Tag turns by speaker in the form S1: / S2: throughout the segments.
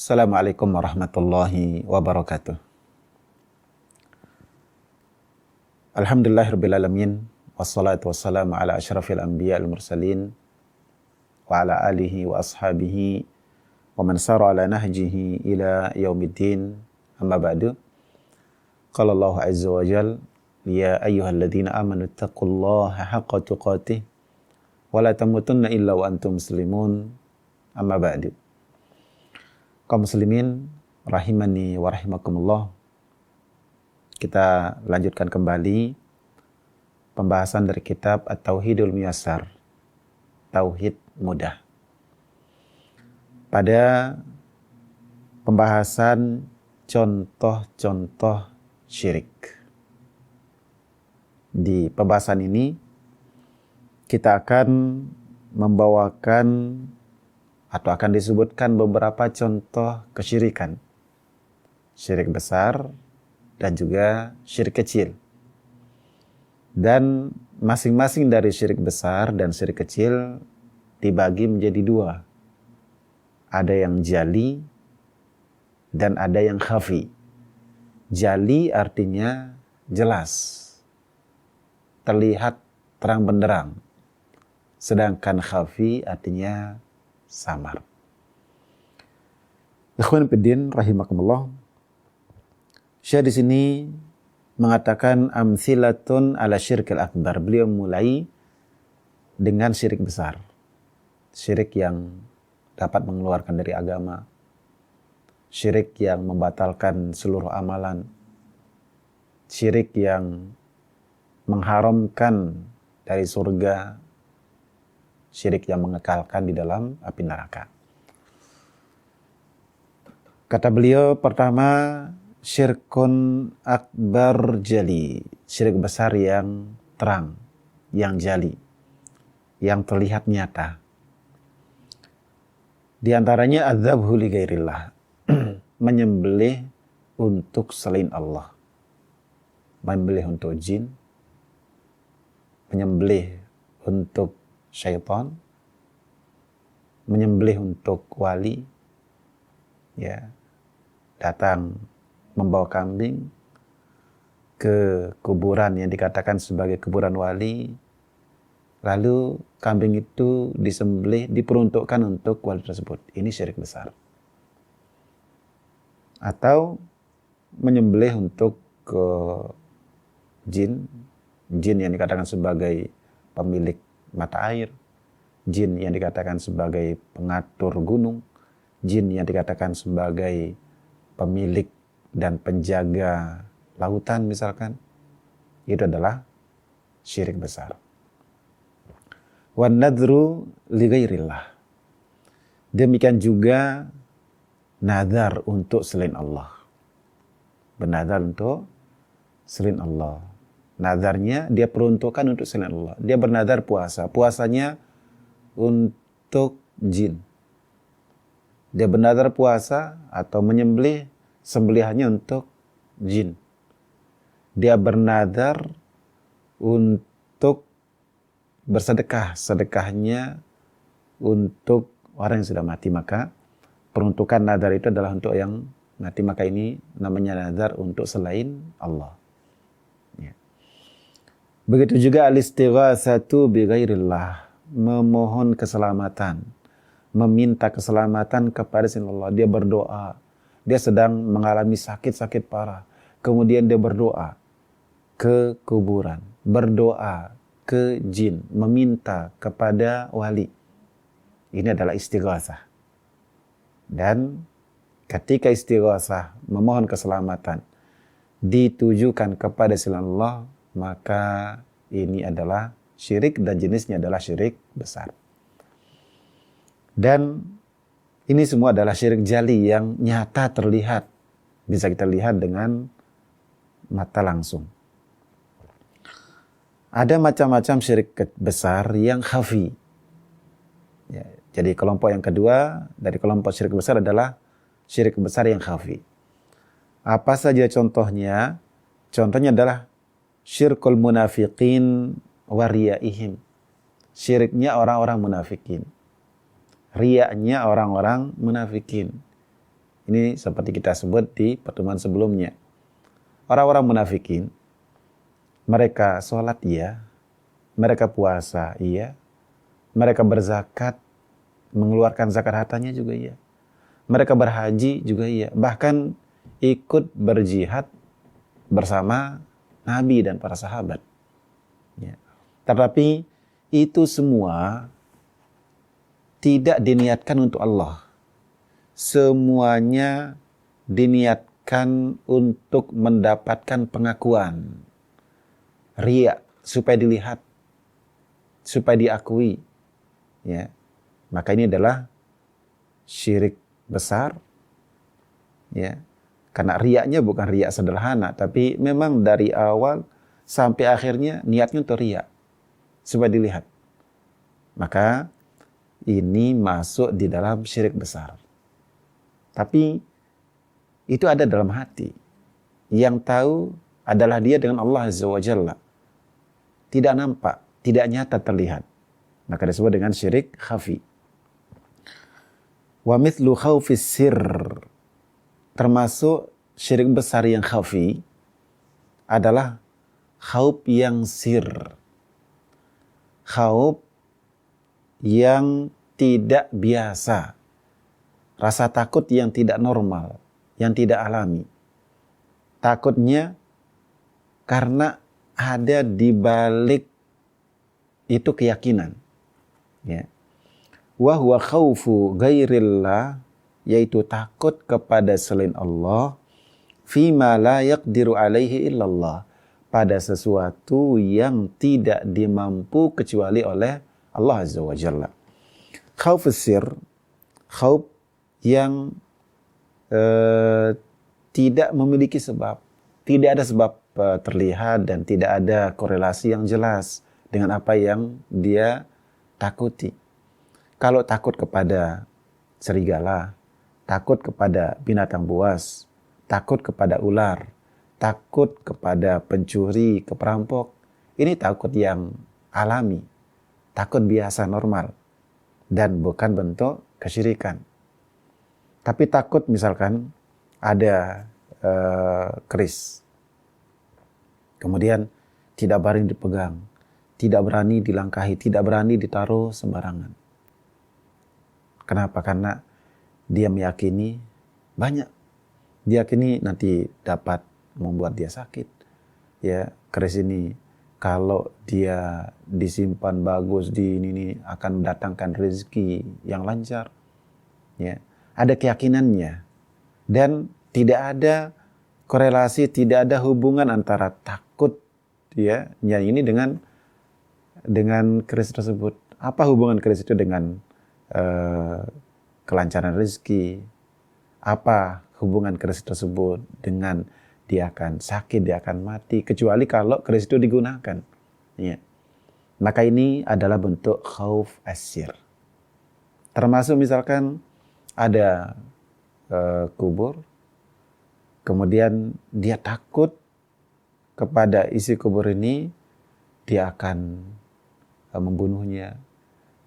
S1: Assalamualaikum warahmatullahi wabarakatuh. Alhamdulillahirrabbilalamin. Wassalatu wassalamu ala asyrafil anbiya al-mursalin. Wa ala alihi wa ashabihi. Wa man sara ala nahjihi ila yaumiddin. Amma ba'du. Qala Allah azza wa jal. Ya ayyuhalladzina amanu taqullaha haqqa tuqatih. Wa la tamutunna illa wa antum muslimun. Amma ba'du. Kaum muslimin rahimani wa rahimakumullah. Kita lanjutkan kembali pembahasan dari kitab At-Tauhidul Muyassar, Tauhid mudah. Pada pembahasan contoh-contoh syirik. Di pembahasan ini kita akan membawakan atau akan disebutkan beberapa contoh kesyirikan. Syirik besar dan juga syirik kecil. Dan masing-masing dari syirik besar dan syirik kecil dibagi menjadi dua. Ada yang jali dan ada yang khafi. Jali artinya jelas, terlihat terang benderang. Sedangkan khafi artinya samar. Ikhwan fillah rahimakumullah. Syekh di sini mengatakan amtsilatun ala syirkil akbar. Beliau mulai dengan syirik besar. Syirik yang dapat mengeluarkan dari agama. Syirik yang membatalkan seluruh amalan. Syirik yang mengharamkan dari surga. Syirik yang mengekalkan di dalam api neraka. Kata beliau pertama, syirkun akbar jali. Syirik besar yang terang, yang jali, yang terlihat nyata. Di antaranya adzabhu li ghairillah. Menyembelih untuk selain Allah. Menyembelih untuk jin. Menyembelih untuk syaitan, menyembelih untuk wali, ya, datang membawa kambing ke kuburan yang dikatakan sebagai kuburan wali, lalu kambing itu disembelih, diperuntukkan untuk wali tersebut. Ini syirik besar. Atau menyembelih untuk jin yang dikatakan sebagai pemilik mata air, jin yang dikatakan sebagai pengatur gunung, jin yang dikatakan sebagai pemilik dan penjaga lautan misalkan, itu adalah syirik besar. Wan nadru li ghairillah. Demikian juga nazar untuk selain Allah. Bernazar untuk selain Allah. Nazarnya dia peruntukkan untuk selain Allah. Dia bernazar puasa. Puasanya untuk jin. Dia bernazar puasa atau menyembelih, sembelihannya untuk jin. Dia bernazar untuk bersedekah. Sedekahnya untuk orang yang sudah mati. Maka peruntukan nazar itu adalah untuk yang mati. Maka ini namanya nazar untuk selain Allah. Begitu juga al-istighatsatu bi ghairillah, memohon keselamatan, meminta keselamatan kepada selain Allah. Dia berdoa, dia sedang mengalami sakit parah, kemudian dia berdoa ke kuburan, berdoa ke jin, meminta kepada wali. Ini adalah istighatsah. Dan ketika istighatsah, memohon keselamatan, ditujukan kepada selain Allah, maka ini adalah syirik dan jenisnya adalah syirik besar. Dan ini semua adalah syirik jali yang nyata terlihat. Bisa kita lihat dengan mata langsung. Ada macam-macam syirik besar yang khafi. Ya, jadi kelompok yang kedua dari kelompok syirik besar adalah syirik besar yang khafi. Apa saja contohnya? Contohnya adalah syirkul munafiqin wa riyaihim. Syiriknya orang-orang munafikin. Riya'nya orang-orang munafikin. Ini seperti kita sebut di pertemuan sebelumnya. Orang-orang munafikin, mereka sholat iya, mereka puasa iya, mereka berzakat, mengeluarkan zakat hartanya juga iya. Mereka berhaji juga iya. Bahkan ikut berjihad bersama Nabi dan para sahabat. Ya. Tetapi itu semua tidak diniatkan untuk Allah. Semuanya diniatkan untuk mendapatkan pengakuan. Riya, supaya dilihat, supaya diakui. Ya. Maka ini adalah syirik besar. Ya. Karena riyanya bukan riya sederhana, tapi memang dari awal sampai akhirnya niatnya untuk riya, supaya dilihat. Maka ini masuk di dalam syirik besar. Tapi itu ada dalam hati. Yang tahu adalah dia dengan Allah Azza wa Jalla. Tidak nampak, tidak nyata terlihat. Maka disebut dengan syirik khafi. Wa mithlu khawfis sir. Termasuk syirik besar yang khafi adalah khauf yang sir. Khauf yang tidak biasa, rasa takut yang tidak normal, yang tidak alami. Takutnya karena ada di balik itu keyakinan. Ya. Wa huwa khaufu ghairillah, yaitu takut kepada selain Allah, fima la yaqdiru alaihi illallah, pada sesuatu yang tidak dimampu kecuali oleh Allah Azza wa Jalla. Khauf sir, khauf yang tidak memiliki sebab. Tidak ada sebab terlihat dan tidak ada korelasi yang jelas dengan apa yang dia takuti. Kalau takut kepada serigala, takut kepada binatang buas, takut kepada ular, takut kepada pencuri, keperampok, ini takut yang alami. Takut biasa normal dan bukan bentuk kesyirikan. Tapi takut misalkan ada keris, kemudian tidak berani dipegang, tidak berani dilangkahi, tidak berani ditaruh sembarangan. Kenapa? Karena dia meyakini banyak. Dia yakini nanti dapat membuat dia sakit. Ya, keris ini kalau dia disimpan bagus di ini akan mendatangkan rezeki yang lancar. Ya, ada keyakinannya dan tidak ada korelasi, tidak ada hubungan antara takut ya yang ini dengan keris tersebut. Apa hubungan keris itu dengan kelancaran rezeki? Apa hubungan keris tersebut dengan dia akan sakit, dia akan mati, kecuali kalau keris itu digunakan. Ya. Maka ini adalah bentuk khauf asyir. Termasuk misalkan ada kubur, kemudian dia takut kepada isi kubur ini, dia akan membunuhnya,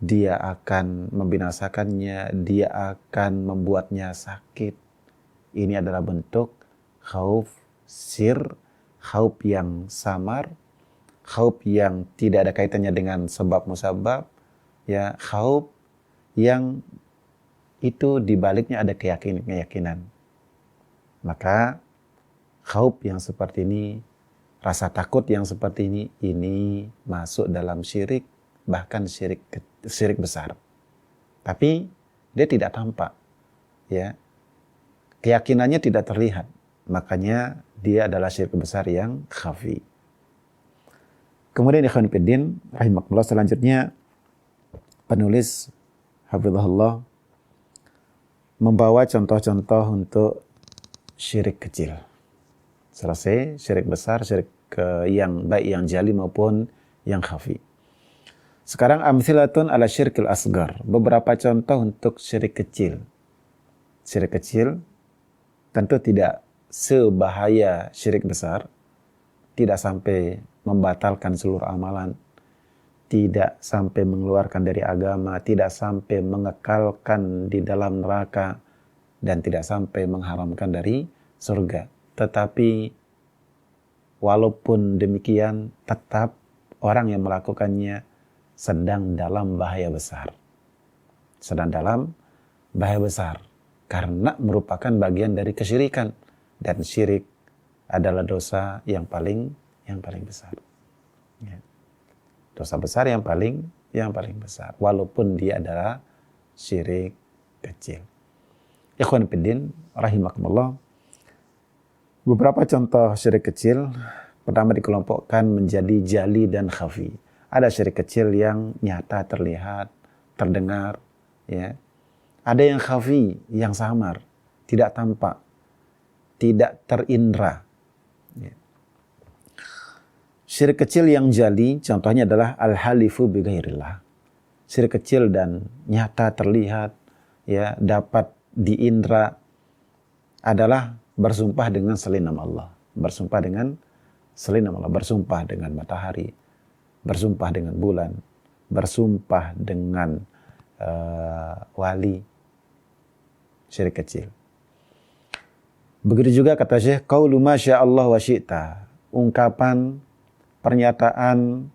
S1: dia akan membinasakannya, dia akan membuatnya sakit. Ini adalah bentuk khauf sir, khauf yang samar, khauf yang tidak ada kaitannya dengan sebab musabab, ya, khauf yang itu di baliknya ada keyakinan. Maka khauf yang seperti ini, rasa takut yang seperti ini masuk dalam syirik, bahkan syirik besar. Tapi dia tidak tampak, ya. Keyakinannya tidak terlihat. Makanya dia adalah syirik besar yang khafi. Kemudian ikhwan fillah rahimakumullah, selanjutnya penulis hafizahullah membawa contoh-contoh untuk syirik kecil. Selesai syirik besar, syirik yang baik yang jali maupun yang khafi. Sekarang amthilatun ala syirkil asgar, beberapa contoh untuk syirik kecil. Syirik kecil tentu tidak sebahaya syirik besar, tidak sampai membatalkan seluruh amalan, tidak sampai mengeluarkan dari agama, tidak sampai mengekalkan di dalam neraka, dan tidak sampai mengharamkan dari surga. Tetapi walaupun demikian, tetap orang yang melakukannya sedang dalam bahaya besar. Sedang dalam bahaya besar. Karena merupakan bagian dari kesyirikan. Dan syirik adalah dosa yang paling besar. Ya. Dosa besar yang paling besar. Walaupun dia adalah syirik kecil. Ikhwan fiddin, rahimakumullah. Beberapa contoh syirik kecil. Pertama dikelompokkan menjadi jali dan khafi. Ada syirik kecil yang nyata, terlihat, terdengar. Ya. Ada yang khafi, yang samar. Tidak tampak. Tidak terindra. Ya. Syirik kecil yang jali, contohnya adalah al-halifu bighairillah. Syirik kecil dan nyata terlihat, ya, dapat diindra adalah bersumpah dengan selain nama Allah. Bersumpah dengan selain nama Allah. Bersumpah dengan matahari, bersumpah dengan bulan, bersumpah dengan wali. Syirik kecil. Begitu juga kata Syekh, qaulu ma syaa Allah wa syi'ta. Ungkapan, pernyataan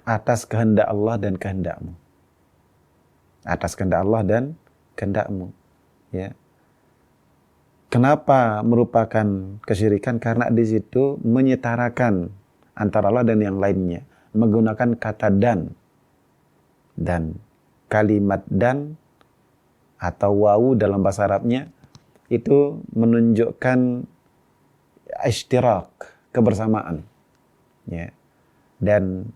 S1: atas kehendak Allah dan kehendakmu. Atas kehendak Allah dan kehendakmu. Ya. Kenapa merupakan kesyirikan? Karena di situ menyetarakan antara Allah dan yang lainnya. Menggunakan kata dan. Dan kalimat dan atau wawu dalam bahasa Arabnya itu menunjukkan ishtirak, kebersamaan. Ya. Dan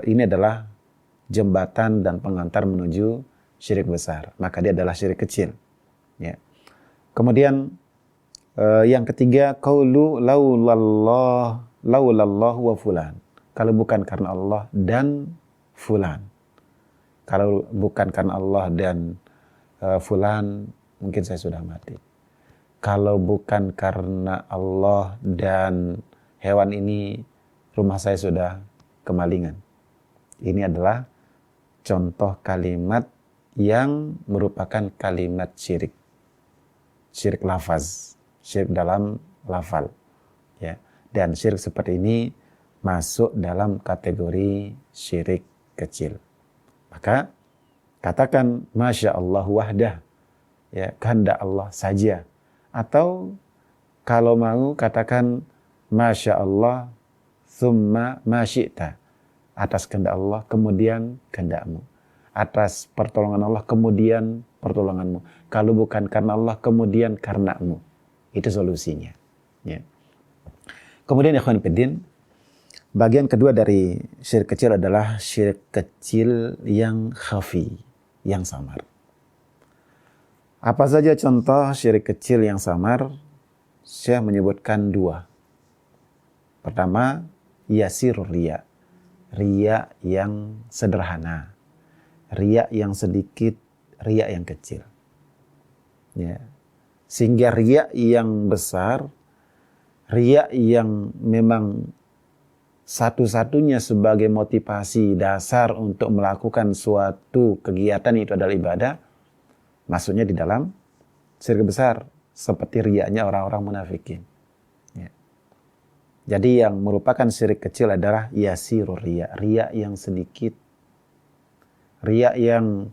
S1: ini adalah jembatan dan pengantar menuju syirik besar. Maka dia adalah syirik kecil. Ya. Kemudian yang ketiga, qaulu laulallahu wa fulan. Kalau bukan karena Allah dan fulan. Kalau bukan karena Allah dan fulan, mungkin saya sudah mati. Kalau bukan karena Allah dan hewan ini, rumah saya sudah kemalingan. Ini adalah contoh kalimat yang merupakan kalimat syirik. Syirik lafaz, syirik dalam lafal. Ya. Dan syirik seperti ini masuk dalam kategori syirik kecil. Maka katakan Masya Allah wahdah, ya, kehendak Allah saja. Atau kalau mau katakan Masya Allah thumma ma syi'ta. Atas kehendak Allah, kemudian kehendakmu. Atas pertolongan Allah, kemudian pertolonganmu. Kalau bukan karena Allah, kemudian karenamu. Itu solusinya. Ya. Kemudian ikhwan fillah, bagian kedua dari syirik kecil adalah syirik kecil yang khafi, yang samar. Apa saja contoh syirik kecil yang samar? Syekh menyebutkan dua. Pertama, yasirur riya. Riya yang sederhana. Riya yang sedikit, riya yang kecil. Ya. Sehingga riya yang besar, riya yang memang satu-satunya sebagai motivasi dasar untuk melakukan suatu kegiatan itu adalah ibadah, maksudnya di dalam syirik besar, seperti riyanya orang-orang munafikin. Ya. Jadi yang merupakan syirik kecil adalah yasirur riya, riya yang sedikit, riya yang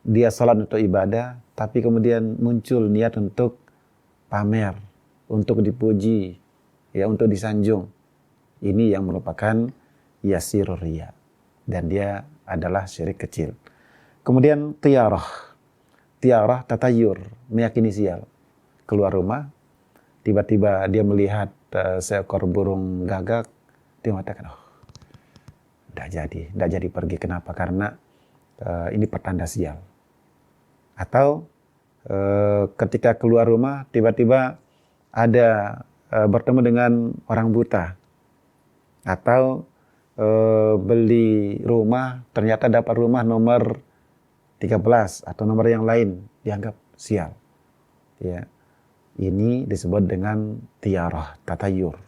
S1: dia salat untuk ibadah, tapi kemudian muncul niat untuk pamer, untuk dipuji, ya, untuk disanjung. Ini yang merupakan yasirur riya. Dan dia adalah syirik kecil. Kemudian tiyarah. Tiyarah, tatayur, meyakini sial. Keluar rumah, tiba-tiba dia melihat seekor burung gagak, dia mengatakan, oh, tidak jadi pergi. Kenapa? Karena ini pertanda sial. Atau ketika keluar rumah, tiba-tiba ada bertemu dengan orang buta. Atau beli rumah, ternyata dapat rumah nomor 13 atau nomor yang lain, dianggap sial. Ya. Ini disebut dengan tiyarah, tatayur.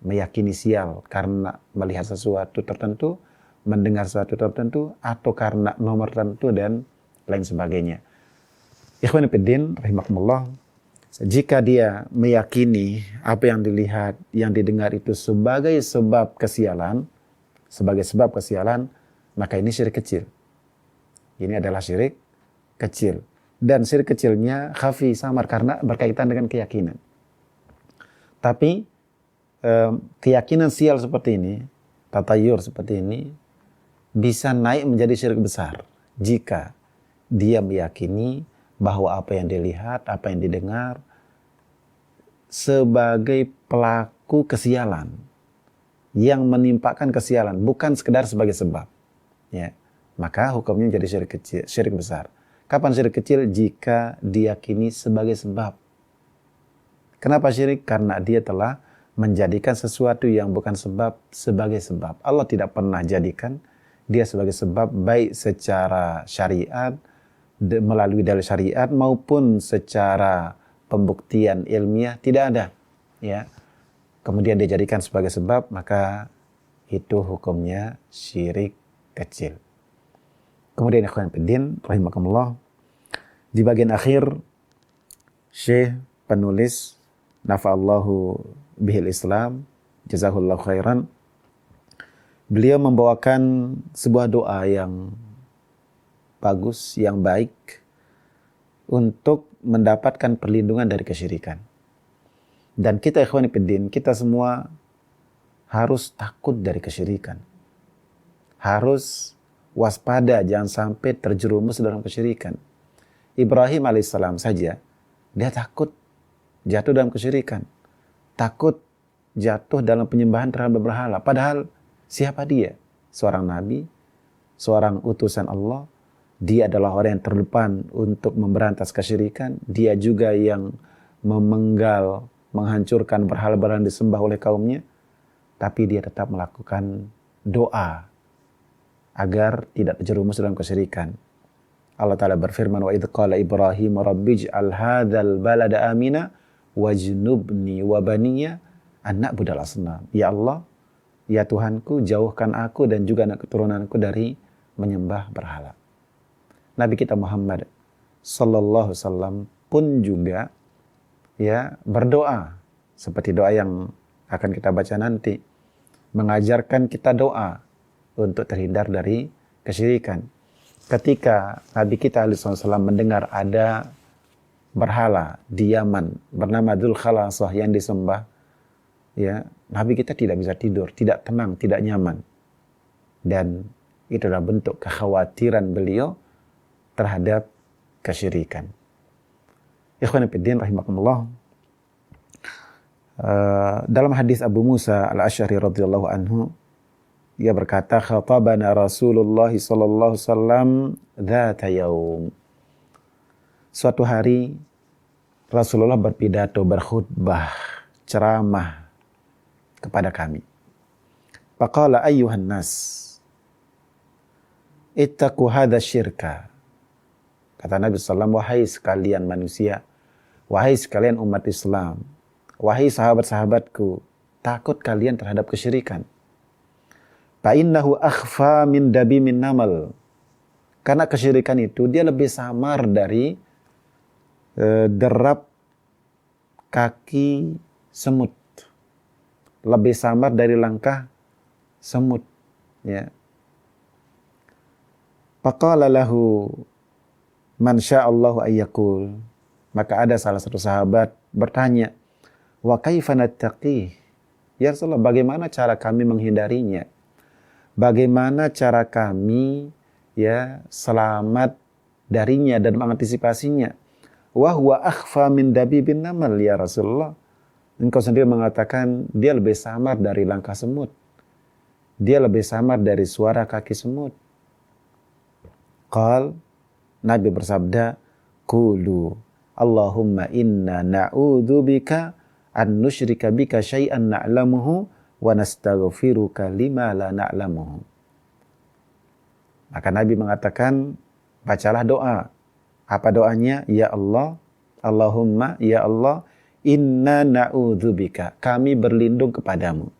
S1: Meyakini sial karena melihat sesuatu tertentu, mendengar sesuatu tertentu, atau karena nomor tertentu dan lain sebagainya. Ikhwan fillah rahimakumullah, jika dia meyakini apa yang dilihat, yang didengar itu sebagai sebab kesialan, maka ini syirik kecil. Ini adalah syirik kecil. Dan syirik kecilnya khafi, samar, karena berkaitan dengan keyakinan. Tapi keyakinan sial seperti ini, tatayur seperti ini, bisa naik menjadi syirik besar jika dia meyakini bahwa apa yang dilihat, apa yang didengar sebagai pelaku kesialan yang menimpakan kesialan, bukan sekedar sebagai sebab. Ya, maka hukumnya jadi syirik kecil, syirik besar. Kapan syirik kecil? Jika diyakini sebagai sebab. Kenapa syirik? Karena dia telah menjadikan sesuatu yang bukan sebab sebagai sebab. Allah tidak pernah jadikan dia sebagai sebab, baik secara syariat, melalui dalil syariat, maupun secara pembuktian ilmiah, tidak ada. Ya. Kemudian dia jadikan sebagai sebab, maka itu hukumnya syirik kecil. Kemudian ikhwan fillah rahimakumullah, di bagian akhir Syekh penulis nafa'allahu bihil Islam, jazahullahu khairan, beliau membawakan sebuah doa yang bagus, yang baik untuk mendapatkan perlindungan dari kesyirikan. Dan kita ikhwan fillah, kita semua harus takut dari kesyirikan. Harus waspada, jangan sampai terjerumus dalam kesyirikan. Ibrahim alaihissalam saja, dia takut jatuh dalam kesyirikan. Takut jatuh dalam penyembahan terhadap berhala. Padahal siapa dia? Seorang nabi, seorang utusan Allah. Dia adalah orang yang terdepan untuk memberantas kesyirikan. Dia juga yang memenggal, menghancurkan berhala-berhala yang disembah oleh kaumnya. Tapi dia tetap melakukan doa agar tidak terjerumus dalam kesyirikan. Allah Ta'ala berfirman, wa idh qala Ibrahim rabbij'al hadzal balada amina wajnubni wa baniya an na'budal asnam. Ya Allah, ya Tuhanku, jauhkan aku dan juga anak keturunanku dari menyembah berhala. Nabi kita Muhammad sallallahu alaihi wasallam pun juga ya berdoa seperti doa yang akan kita baca nanti, mengajarkan kita doa untuk terhindar dari kesyirikan. Ketika Nabi kita alaihi wasallam mendengar ada berhala di Yaman bernama Dzul Khalasah yang disembah, ya, Nabi kita tidak bisa tidur, tidak tenang, tidak nyaman. Dan itu adalah bentuk kekhawatiran beliau terhadap kesyirikan. Ikhwan fillah rahimakumullah, dalam hadis Abu Musa al-Asy'ari radhiyallahu anhu, ia berkata, khatabana Rasulullah sallallahu alaihi wasallam dzata yaum. Suatu hari Rasulullah berpidato, berkhutbah, ceramah kepada kami. Faqala ayyuhan nas, ittaqu hadza syirka. Kata Nabi SAW, wahai sekalian manusia, wahai sekalian umat Islam, wahai sahabat-sahabatku, takut kalian terhadap kesyirikan. Fa'innahu akhfa min dabimin namal. Karena kesyirikan itu dia lebih samar dari derap kaki semut. Lebih samar dari langkah semut. Ya. Faqala lahu man sya'allahu ayyakul. Maka ada salah satu sahabat bertanya, wa kaifa nattaqih? Ya Rasulullah, bagaimana cara kami menghindarinya? Bagaimana cara kami ya selamat darinya dan mengantisipasinya? Wa huwa akhfa min dabibin namal ya Rasulullah. Engkau sendiri mengatakan dia lebih samar dari langkah semut. Dia lebih samar dari suara kaki semut. Qal, Nabi bersabda, qulu Allahumma inna na'udzubika an nusyrika bika syai'an na'lamuhu wa nastaghfiruka lima la na'lamuhu. Maka Nabi mengatakan, bacalah doa. Apa doanya? Ya Allah, Allahumma, ya Allah, inna na'udzubika, kami berlindung kepadamu.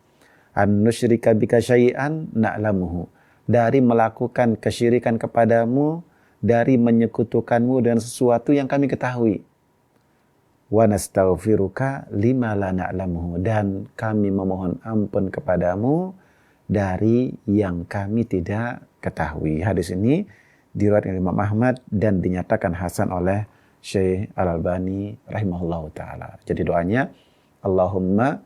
S1: An nusyrika bika syai'an na'lamuhu, dari melakukan kesyirikan kepadamu dari menyekutukanmu dengan sesuatu yang kami ketahui. Wa nastaghfiruka lima la na'lamuhu, dan kami memohon ampun kepadamu dari yang kami tidak ketahui. Hadis ini diriwayatkan Imam Ahmad dan dinyatakan hasan oleh Syekh Al-Albani rahimahullahu taala. Jadi doanya, Allahumma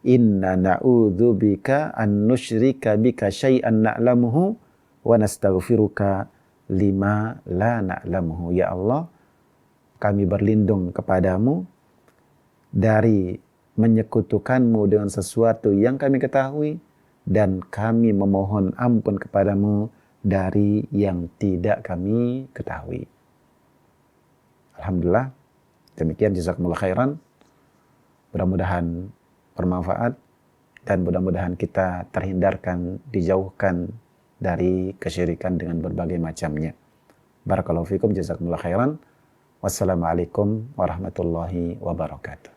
S1: inna na'udzubika an nusyrika bika syai'an na'lamuhu wa nastaghfiruka lima la na'lamuhu. Ya Allah, kami berlindung kepadamu dari menyekutukanmu dengan sesuatu yang kami ketahui, dan kami memohon ampun kepadamu dari yang tidak kami ketahui. Alhamdulillah, demikian, jazakumullah khairan. Mudah-mudahan bermanfaat dan mudah-mudahan kita terhindarkan, dijauhkan dari kesyirikan dengan berbagai macamnya. Barakallahu fikum, jazakumullah khairan. Wassalamualaikum warahmatullahi wabarakatuh.